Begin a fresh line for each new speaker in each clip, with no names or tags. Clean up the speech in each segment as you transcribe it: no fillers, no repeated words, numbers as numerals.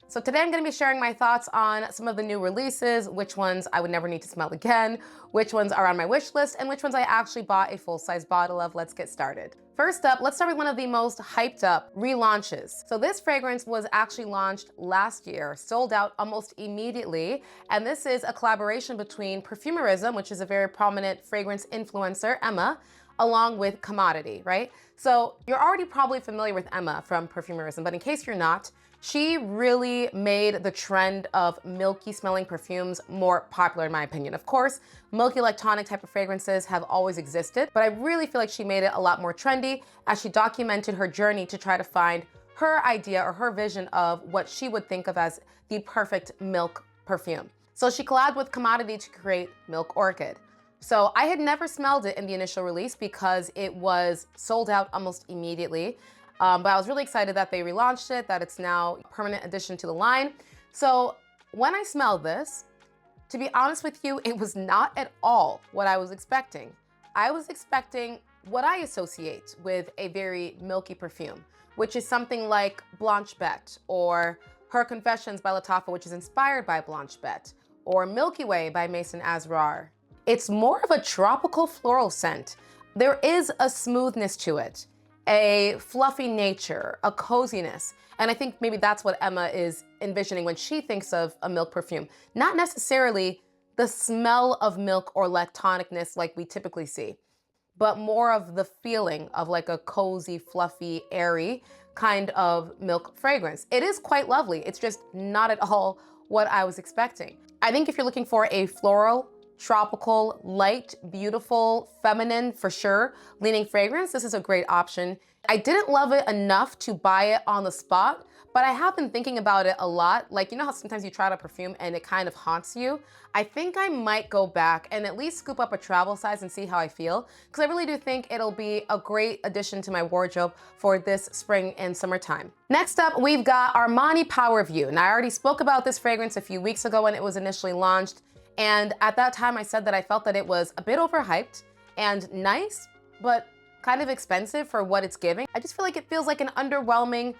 So today I'm going to be sharing my thoughts on some of the new releases, which ones I would never need to smell again, which ones are on my wish list, and which ones I actually bought a full-size bottle of. Let's get started. First up, let's start with one of the most hyped up relaunches. So this fragrance was actually launched last year, sold out almost immediately, and this is a collaboration between Perfumerism, which is a very prominent fragrance influencer, Emma, along with Commodity, right? So you're already probably familiar with Emma from Perfumerism, but in case you're not, she really made the trend of milky smelling perfumes more popular in my opinion. Of course, milky electronic type of fragrances have always existed, but I really feel like she made it a lot more trendy as she documented her journey to try to find her idea or her vision of what she would think of as the perfect milk perfume. So she collabed with Commodity to create Milk Orchid. So I had never smelled it in the initial release because it was sold out almost immediately. But I was really excited that they relaunched it, that it's now a permanent addition to the line. So when I smelled this, to be honest with you, it was not at all what I was expecting. I was expecting what I associate with a very milky perfume, which is something like Blanche Bette, or Her Confessions by Lattafa, which is inspired by Blanche Bette, or Milky Way by Mason Asrar. It's more of a tropical floral scent. There is a smoothness to it, a fluffy nature, a coziness. And I think maybe that's what Emma is envisioning when she thinks of a milk perfume. Not necessarily the smell of milk or lactonicness like we typically see, but more of the feeling of like a cozy, fluffy, airy kind of milk fragrance. It is quite lovely. It's just not at all what I was expecting. I think if you're looking for a floral, tropical, light, beautiful, feminine, for sure, leaning fragrance, this is a great option. I didn't love it enough to buy it on the spot, but I have been thinking about it a lot. Like, you know how sometimes you try out a perfume and it kind of haunts you? I think I might go back and at least scoop up a travel size and see how I feel, because I really do think it'll be a great addition to my wardrobe for this spring and summertime. Next up, we've got Armani Power View. Now, I already spoke about this fragrance a few weeks ago when it was initially launched. And at that time, I said that I felt that it was a bit overhyped and nice, but kind of expensive for what it's giving. I just feel like it feels like an underwhelming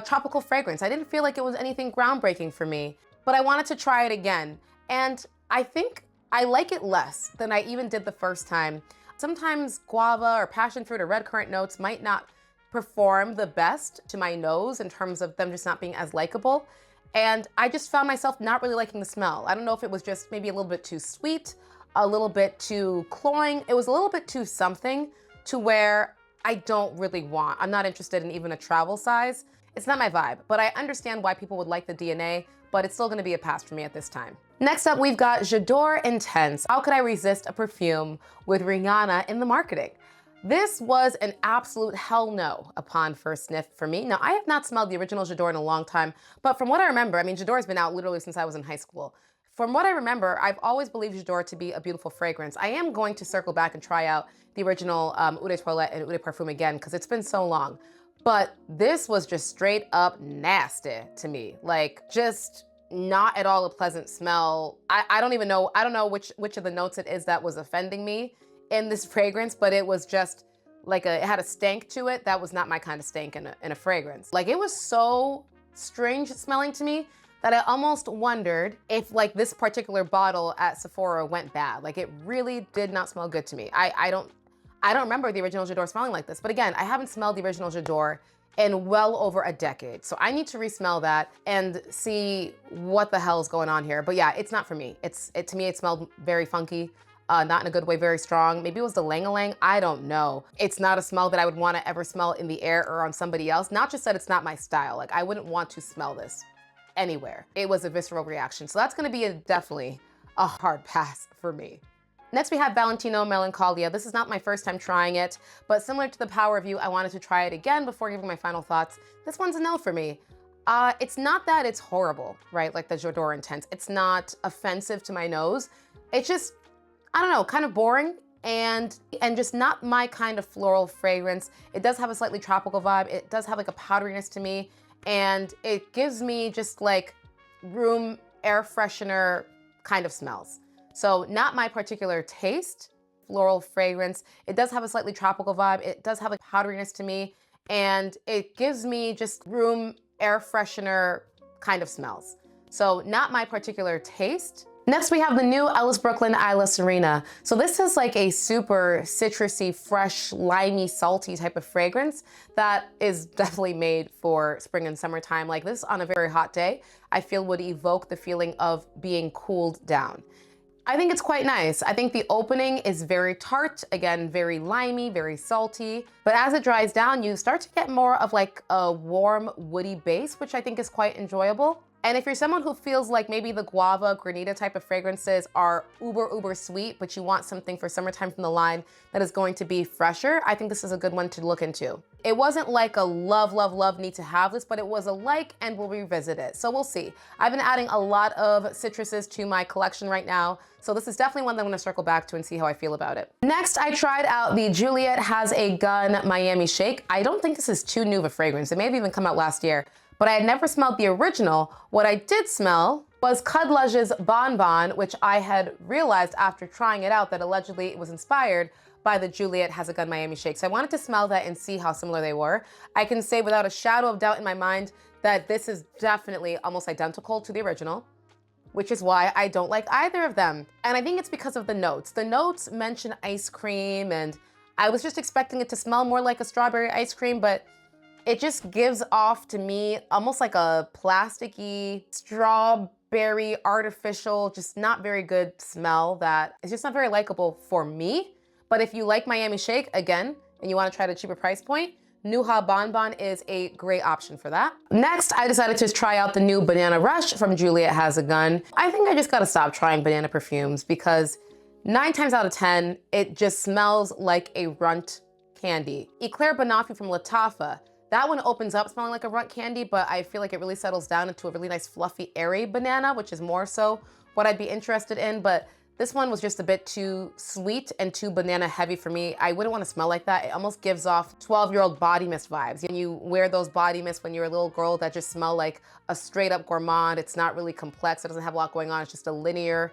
tropical fragrance. I didn't feel like it was anything groundbreaking for me, but I wanted to try it again. And I think I like it less than I even did the first time. Sometimes guava or passion fruit or red currant notes might not perform the best to my nose in terms of them just not being as likable. And I just found myself not really liking the smell. I don't know if it was just maybe a little bit too sweet, a little bit too cloying. It was a little bit too something to where I don't really want. I'm not interested in even a travel size. It's not my vibe, but I understand why people would like the DNA, but it's still gonna be a pass for me at this time. Next up, we've got Jador Intense. How could I resist a perfume with Rihanna in the marketing? This was an absolute hell no upon first sniff for me. Now, I have not smelled the original Jador in a long time, but from what I remember, I mean, Jador's been out literally since I was in high school. From what I remember, I've always believed Jador to be a beautiful fragrance. I am going to circle back and try out the original Eau de Toilette and Eau de Parfum again, because it's been so long. But this was just straight up nasty to me. Like, just not at all a pleasant smell. I don't even know, I don't know which of the notes it is that was offending me in this fragrance, but it was just like it had a stank to it. That was not my kind of stank in a fragrance. Like, it was so strange smelling to me that I almost wondered if like this particular bottle at Sephora went bad. Like, it really did not smell good to me. I don't remember the original Jador smelling like this, but again, I haven't smelled the original Jador in well over a decade. So I need to resmell that and see what the hell is going on here. But yeah, it's not for me. To me, it smelled very funky. Not in a good way, very strong. Maybe it was the lang-a-lang, I don't know. It's not a smell that I would want to ever smell in the air or on somebody else. Not just that it's not my style, like I wouldn't want to smell this anywhere. It was a visceral reaction. So that's gonna be definitely a hard pass for me. Next we have Valentino Melancholia. This is not my first time trying it, but similar to the Power View, I wanted to try it again before giving my final thoughts. This one's a no for me. It's not that it's horrible, right? Like the Jador Intense. It's not offensive to my nose. It's just, I don't know, kind of boring and just not my kind of floral fragrance. It does have a slightly tropical vibe. It does have like a powderiness to me, and it gives me just like room air freshener kind of smells. So not my particular taste, floral fragrance. It does have a slightly tropical vibe. It does have a powderiness to me, and it gives me just room air freshener kind of smells. So not my particular taste. Next, we have the new Ellis Brooklyn Isla Serena. So this is like a super citrusy, fresh, limey, salty type of fragrance that is definitely made for spring and summertime. Like this on a very hot day, I feel would evoke the feeling of being cooled down. I think it's quite nice. I think the opening is very tart, again, very limey, very salty. But as it dries down, you start to get more of like a warm, woody base, which I think is quite enjoyable. And if you're someone who feels like maybe the guava, granita type of fragrances are uber sweet, but you want something for summertime from the line that is going to be fresher, I think this is a good one to look into. It wasn't like a love, need to have this, but it was a like, and we'll revisit it. So we'll see. I've been adding a lot of citruses to my collection right now. So this is definitely one that I'm gonna circle back to and see how I feel about it. Next, I tried out the Juliette Has a Gun Miami Shake. I don't think this is too new of a fragrance. It may have even come out last year, but I had never smelled the original. What I did smell was Cudludge's Bon Bon, which I had realized after trying it out that allegedly it was inspired by the Juliette Has a Gun Miami Shake. So I wanted to smell that and see how similar they were. I can say without a shadow of doubt in my mind that this is definitely almost identical to the original, which is why I don't like either of them. And I think it's because of the notes. The notes mention ice cream, and I was just expecting it to smell more like a strawberry ice cream, but it just gives off to me almost like a plasticky, strawberry, artificial, just not very good smell that is just not very likable for me. But if you like Miami Shake, again, and you wanna try the cheaper price point, Nuha Bon Bon is a great option for that. Next, I decided to try out the new Banana Rush from Juliette Has a Gun. I think I just gotta stop trying banana perfumes because 9 times out of 10, it just smells like a runt candy. Eclair Banoffee from Lattafa. That one opens up smelling like a runt candy, but I feel like it really settles down into a really nice, fluffy, airy banana, which is more so what I'd be interested in. But this one was just a bit too sweet and too banana heavy for me. I wouldn't want to smell like that. It almost gives off 12-year-old body mist vibes. And you wear those body mists when you're a little girl that just smell like a straight up gourmand. It's not really complex. It doesn't have a lot going on. It's just a linear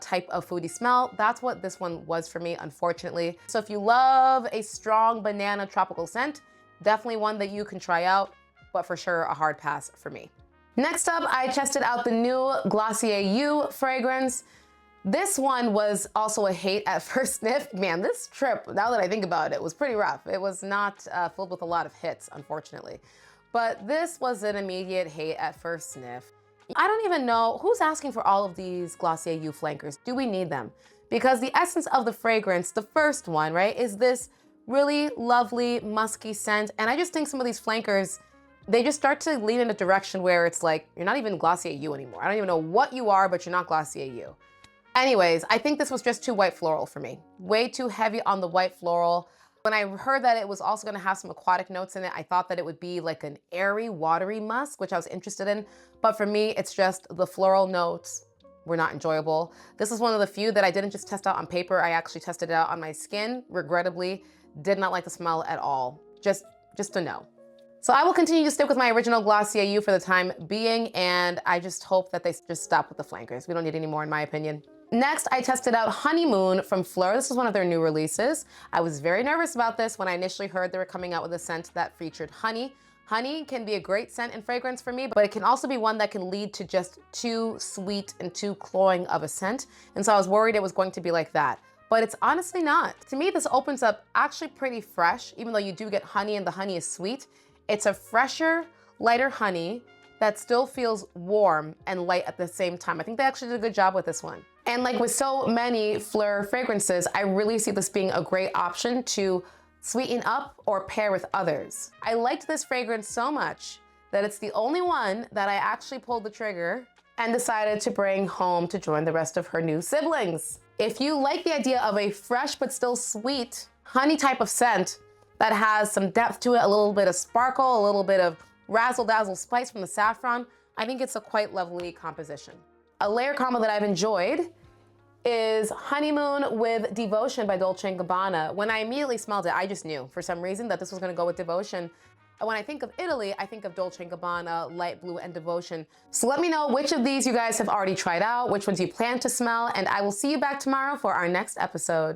type of foodie smell. That's what this one was for me, unfortunately. So if you love a strong banana tropical scent, definitely one that you can try out, but for sure a hard pass for me. Next up, I tested out the new Glossier U fragrance. This one was also a hate at first sniff. Man, this trip, now that I think about it, was pretty rough. It was not filled with a lot of hits, unfortunately. But this was an immediate hate at first sniff. I don't even know who's asking for all of these Glossier U flankers. Do we need them? Because the essence of the fragrance, the first one, right, is this really lovely, musky scent. And I just think some of these flankers, they just start to lean in a direction where it's like, you're not even Glossier U anymore. I don't even know what you are, but you're not Glossier U. Anyways, I think this was just too white floral for me. Way too heavy on the white floral. When I heard that it was also gonna have some aquatic notes in it, I thought that it would be like an airy, watery musk, which I was interested in. But for me, it's just the floral notes were not enjoyable. This is one of the few that I didn't just test out on paper. I actually tested it out on my skin, regrettably. Did not like the smell at all. Just a no. So I will continue to stick with my original Glossier U for the time being, and I just hope that they just stop with the flankers. We don't need any more, in my opinion. Next, I tested out Honeymoon from Flur. This is one of their new releases. I was very nervous about this when I initially heard they were coming out with a scent that featured honey. Honey can be a great scent and fragrance for me, but it can also be one that can lead to just too sweet and too cloying of a scent. And so I was worried it was going to be like that. But it's honestly not. To me, this opens up actually pretty fresh, even though you do get honey and the honey is sweet. It's a fresher, lighter honey that still feels warm and light at the same time. I think they actually did a good job with this one. And like with so many Flur fragrances, I really see this being a great option to sweeten up or pair with others. I liked this fragrance so much that it's the only one that I actually pulled the trigger and decided to bring home to join the rest of her new siblings. If you like the idea of a fresh but still sweet honey type of scent that has some depth to it, a little bit of sparkle, a little bit of razzle-dazzle spice from the saffron, I think it's a quite lovely composition. A layer combo that I've enjoyed is Honeymoon with Devotion by Dolce & Gabbana. When I immediately smelled it, I just knew for some reason that this was gonna go with Devotion. And when I think of Italy, I think of Dolce & Gabbana, Light Blue, and Devotion. So let me know which of these you guys have already tried out, which ones you plan to smell, and I will see you back tomorrow for our next episode.